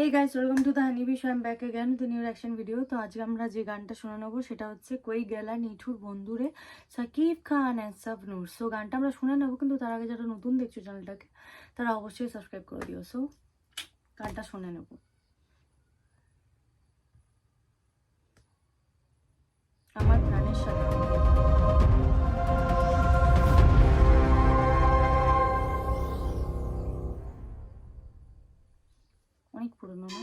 Hey guys, welcome to the Honeybee Show. I'm back again with a new reaction video. তো আজকে আমরা যে গানটা শোনা নেবো সেটা হচ্ছে কই গেলা নিঠুর বন্ধুরে সাকিব খান অ্যান্ড শাবনূর। সো গানটা আমরা শুনে নেবো, কিন্তু তার আগে যারা নতুন দেখছো চ্যানেলটাকে তারা অবশ্যই সাবস্ক্রাইব করে দিও। সো গানটা শুনে নেবো আমার প্রাণের সাথে। অনেক পুরনো না?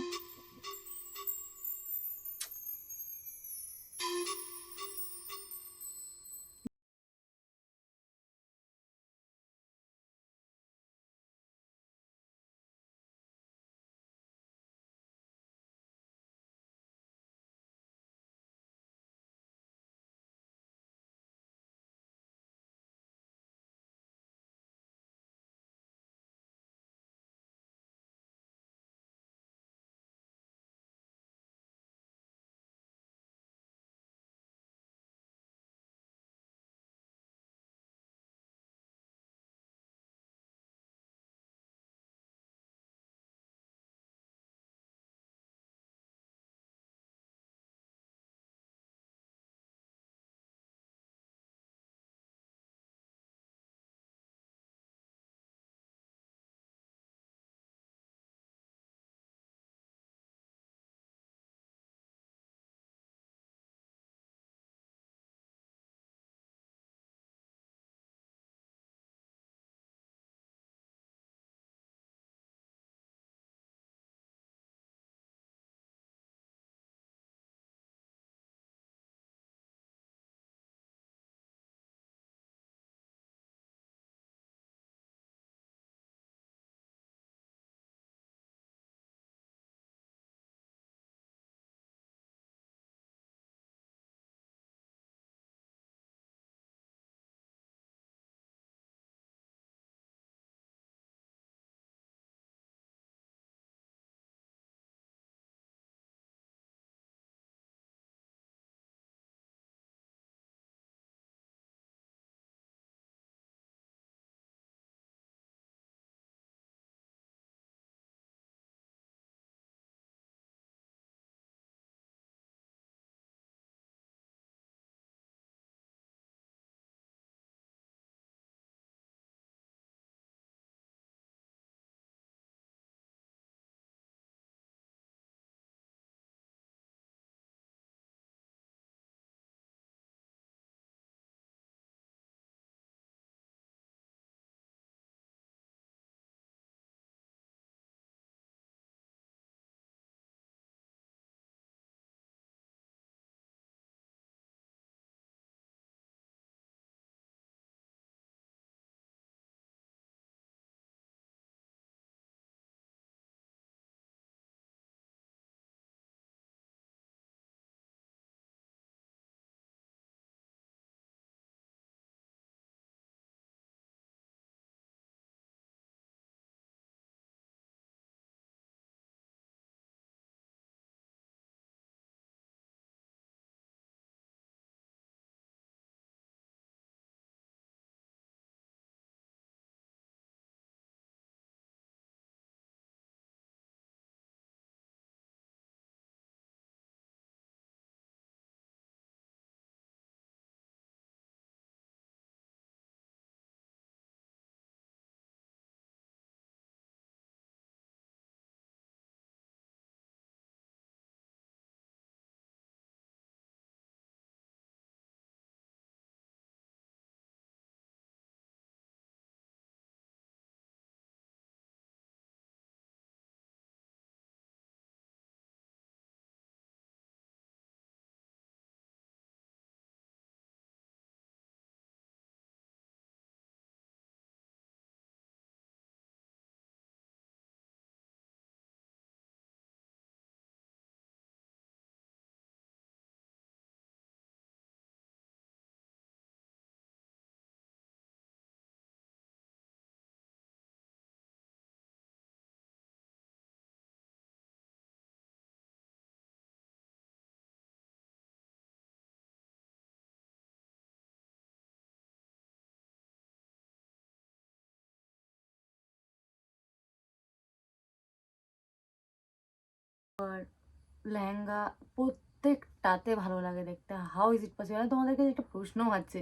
লেহেঙ্গা প্রত্যেকটাতে ভালো লাগে দেখতে। How is it possible? তোমাদের কাছে একটা প্রশ্নও আছে,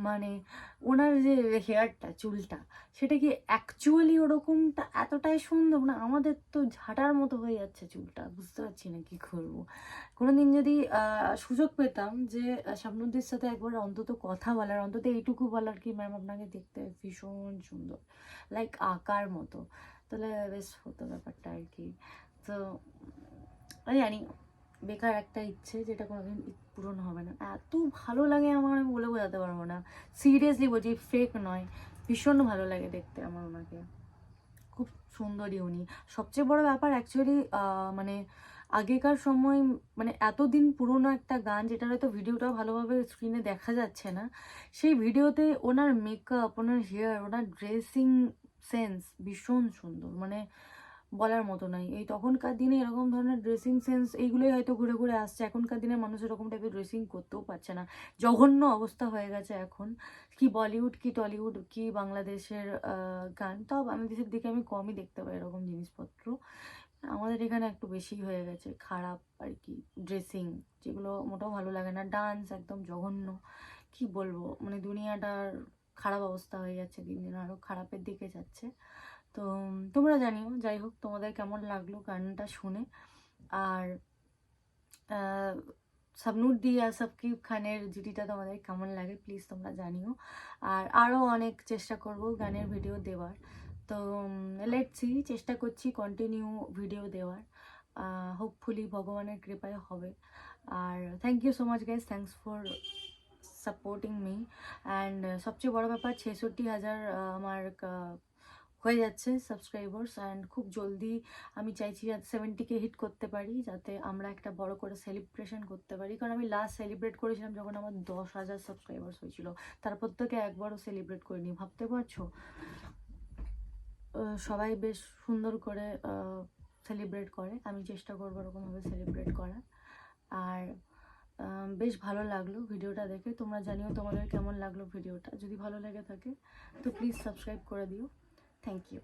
মানে ওনার যে হেয়ারটা, চুলটা, সেটা কি অ্যাকচুয়ালি ওরকমটা এতটাই সুন্দর? না আমাদের তো ঝাঁটার মতো হয়ে যাচ্ছে চুলটা, বুঝতে পারছি না কি করবো। কোনোদিন যদি সুযোগ পেতাম যে শাবনূরদির সাথে একবার অন্তত কথা বলার, অন্তত এইটুকু বলার কি ম্যাম আপনাকে দেখতে ভীষণ সুন্দর, লাইক আঁকার মতো, তাহলে বেশ হতো ব্যাপারটা আর কি। তো আমি জানি বেকার একটা ইচ্ছে যেটা কোনোদিন পূরণ হবে না। এত ভালো লাগে আমার, আমি বলে বোঝাতে পারবো না, সিরিয়াসলি বলছি, ফেক নয়, ভীষণ ভালো লাগে দেখতে আমার ওনাকে, খুব সুন্দরী উনি। সবচেয়ে বড় ব্যাপার অ্যাকচুয়ালি মানে আগেকার সময়, মানে এতদিন পুরোনো একটা গান যেটা হয়তো ভিডিওটাও ভালোভাবে স্ক্রিনে দেখা যাচ্ছে না, সেই ভিডিওতে ওনার মেকআপ, ওনার হেয়ার, ওনার ড্রেসিং সেন্স ভীষণ সুন্দর, মানে বলার মতো নয়। এই তখনকার দিনে এরকম ধরনের ড্রেসিং সেন্স এইগুলোই হয়তো ঘুরে ঘুরে আসছে, এখনকার দিনে মানুষ এরকম টাইপের ড্রেসিং করতেও পারছে না, জঘন্য অবস্থা হয়ে গেছে এখন। কি বলিউড, কি টলিউড, কি বাংলাদেশের গান, তাও বাংলাদেশের দিকে আমি কমই দেখতে পাই এরকম জিনিসপত্র। আমাদের এখানে একটু বেশি হয়ে গেছে খারাপ আর কি ড্রেসিং, যেগুলো মোটেও ভালো লাগে না। ডান্স একদম জঘন্য, কি বলবো, মানে দুনিয়াটার খারাপ অবস্থা হয়ে যাচ্ছে, দিন দিন আরও খারাপের দিকে যাচ্ছে। তো তোমরা জানিও, যাই হোক, তোমাদের কেমন লাগলো গানটা শুনে। আর শাবনূরদি আর সাকিব খানের জুটিটা তোমাদের কেমন লাগে প্লিজ তোমরা জানিও। আর আরও অনেক চেষ্টা করব গানের ভিডিও দেওয়ার। তো লেটস সি, চেষ্টা করছি কন্টিনিউ ভিডিও দেওয়ার, হোপফুলি ভগবানের কৃপায় হবে। আর thank you so much guys, thanks for supporting me. And সবচেয়ে বড় ব্যাপার 66,000 আমার হয়ে যাচ্ছে সাবস্ক্রাইবার্স, অ্যান্ড খুব জলদি আমি চাইছি যাতে 70K হিট করতে পারি, যাতে আমরা একটা বড় করে সেলিব্রেশন করতে পারি। কারণ আমি লাস্ট সেলিব্রেট করেছিলাম যখন আমার 10,000 সাবস্ক্রাইবার্স হয়েছিল, তারপর থেকে একবারও সেলিব্রেট করিনি, ভাবতে পারছো? সবাই বেশ সুন্দর করে সেলিব্রেট করে, আমি চেষ্টা করবো ওরকমভাবে সেলিব্রেট করার। আর বেশ ভালো লাগলো ভিডিওটা দেখে, তোমরা জানিও তোমাদের কেমন লাগলো ভিডিওটা। যদি ভালো লেগে থাকে তো প্লিজ সাবস্ক্রাইব করে দিও। Thank you.